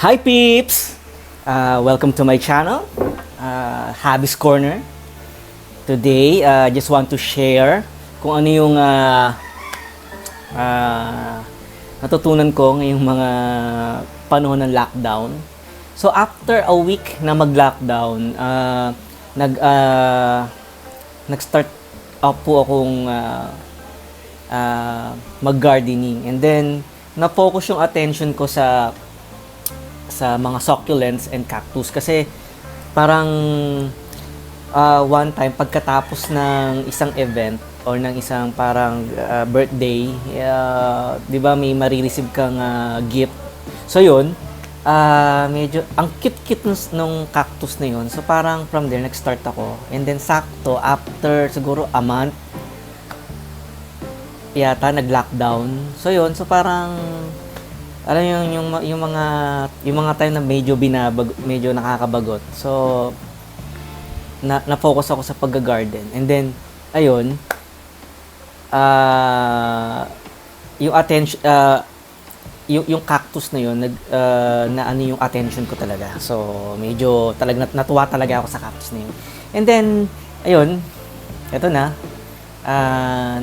Hi peeps! Welcome to my channel, Habis Corner. Today, just want to share kung ano yung natutunan ko ngayong mga panahon ng lockdown. So after a week na mag-lockdown, nag-start po akong mag-gardening. And then, na-focus yung attention ko sa mga succulents and cactus kasi parang one time pagkatapos ng isang event or ng isang parang birthday, 'di ba may marireceive kang gift. So 'yun, medyo ang cute-cute nung cactus na 'yun. So parang from there nag-start ako. And then sakto after siguro a month yata nag-lockdown. So 'yun, so parang alam yung mga time na medyo medyo nakakabagot. So na-focus ako sa pagga-garden. And then ayun, yung attention yung cactus na yun na ano yung attention ko talaga. So medyo talaga natuwa talaga ako sa cactus na yun. And then ayun, eto na.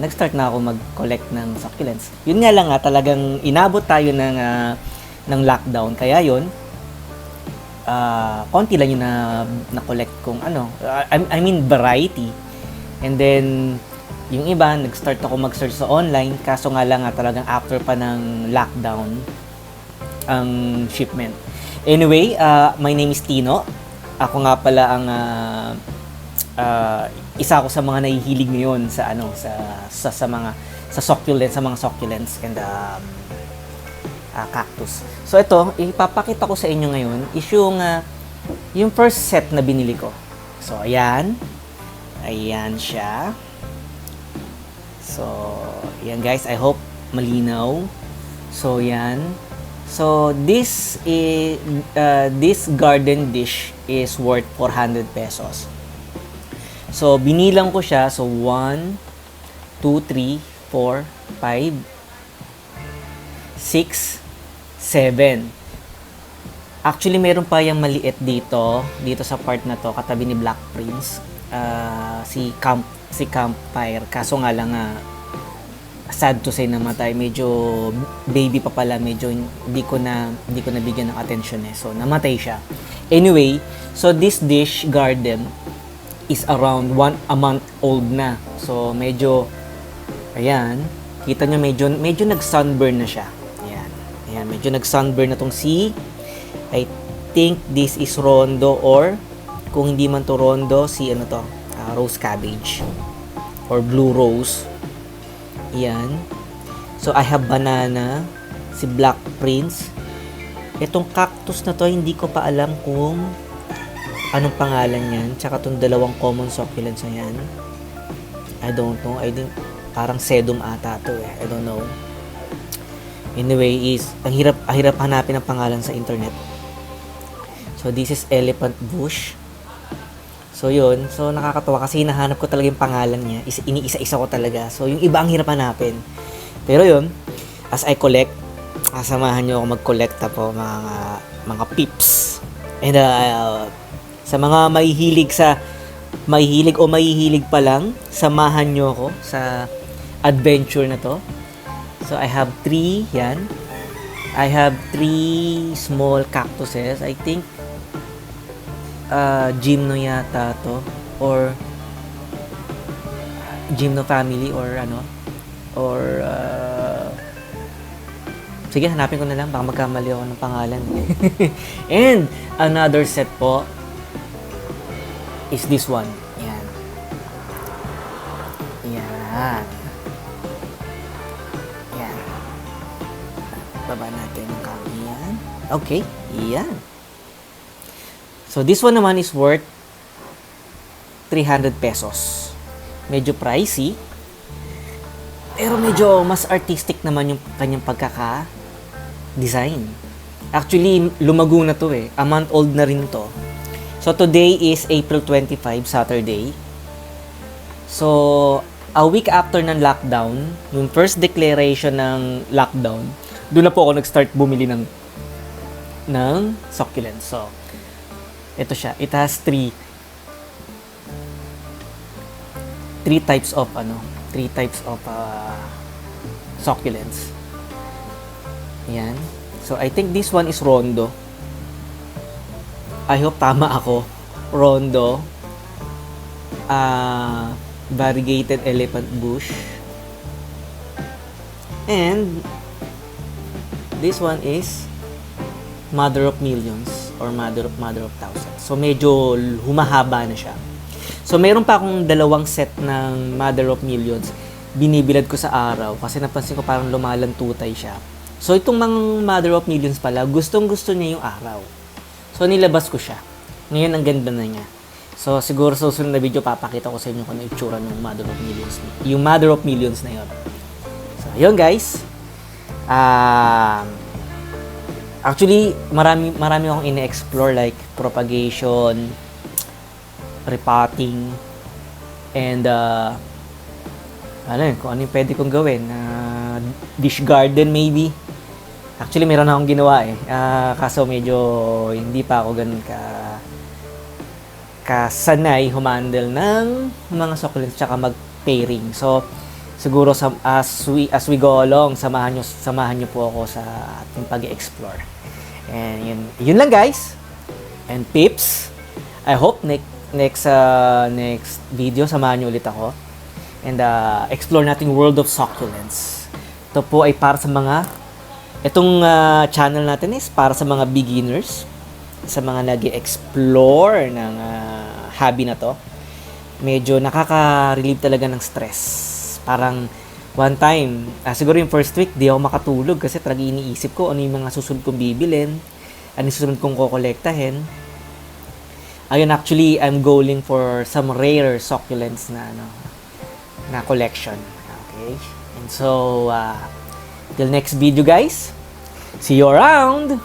Nag-start na ako mag-collect ng succulents. Yun nga lang talagang inabot tayo ng lockdown. Kaya yun, konti lang yung na-collect kong ano, I mean variety. And then, yung iba, nag-start ako mag-search sa online. Kaso nga lang talagang after pa ng lockdown, ang shipment. Anyway, my name is Tino. Ako nga pala ang isa ako sa mga nahihilig ngayon sa mga succulents and cactus. So ito, ipapakita ko sa inyo ngayon is yung first set na binili ko. So ayan siya. So ayan guys, I hope malinaw. So yan. So this garden dish is worth 400 pesos. So, binilang ko siya. So, 1, 2, 3, 4, 5, 6, 7. Actually, meron pa yung maliit dito sa part na to, katabi ni Black Prince. Si Campfire. Kaso nga lang sad to say namatay. Medyo baby pa pala. Medyo hindi ko na bigyan ng attention So, namatay siya. Anyway, so this dish garden is around a month old na. So, medyo, ayan, kita nyo, medyo nag-sunburn na siya. Ayan, medyo nag-sunburn na tong I think this is rondo or, kung hindi man to rondo, rose cabbage or blue rose. Ayan. So, I have banana, si Black Prince. Itong cactus na to, hindi ko pa alam kung anong pangalan yan? Tsaka itong dalawang common succulents na yan. I don't know. I think parang sedum ata to I don't know. Anyway, ang hirap hanapin ang pangalan sa internet. So, this is elephant bush. So, yun. So, nakakatawa kasi hinahanap ko talaga yung pangalan niya. Iniisa-isa ko talaga. So, yung iba ang hirap hanapin. Pero yun, as I collect, kasamahan nyo ako mag-collect po mga pips. And, sa mga mahihilig pa lang, samahan nyo ako sa adventure na to. So, I have 3, yan. I have 3 small cactuses. I think, Gymno yata to. Or, Gymno family or sige, hanapin ko na lang. Baka magkamali ako ng pangalan. And, another set po, is this one. Yan. Yan. Yan. Baba natin yung kami yan. Okay. Yan. So, this one naman is worth 300 pesos. Medyo pricey. Pero medyo mas artistic naman yung kanyang pagkaka-design. Actually, lumago na to A month old na rin to. So, today is April 25, Saturday. So, a week after ng lockdown, yung first declaration ng lockdown, doon na po ako nag-start bumili ng ng succulents. So, ito siya. It has three types of succulents. Ayan. So, I think this one is Rondo. I hope tama ako. Rondo. Variegated elephant bush. And this one is Mother of Millions or Mother of Thousands. So, medyo humahaba na siya. So, meron pa akong dalawang set ng Mother of Millions. Binibilad ko sa araw kasi napansin ko parang lumalantutay siya. So, itong mga Mother of Millions pala, gustong-gusto niya yung araw. So, nilabas ko siya. Ngayon, ang ganda na niya. So, siguro sa susunod na video, papakita ko sa inyo kung ano yung itsura ng Mother of Millions. Yung Mother of Millions na yun. So, yun guys. Actually, marami akong ine-explore like propagation, repotting, and kung ano yung pwede kong gawin. Dish garden maybe. Actually, meron akong ginawa kaso medyo hindi pa ako ganun kasanay humandle ng mga succulents tsaka mag-pairing. So, siguro as we go along, samahan niyo po ako sa ating pag-explore. And yun lang guys. And peeps, I hope next video samahan niyo ulit ako. And explore natin World of Succulents. Ito po ay para sa itong channel natin is para sa mga beginners, sa mga nag-explore ng hobby na to. Medyo nakaka-relieve talaga ng stress. Parang one time, siguro yung first week, di ako makatulog kasi talaga iniisip ko ano yung mga susunod kong bibilin, ano yung susunod kong kokolektahin. Ayun, actually, I'm going for some rare succulents na collection. Okay? And so, till next video guys, see you around!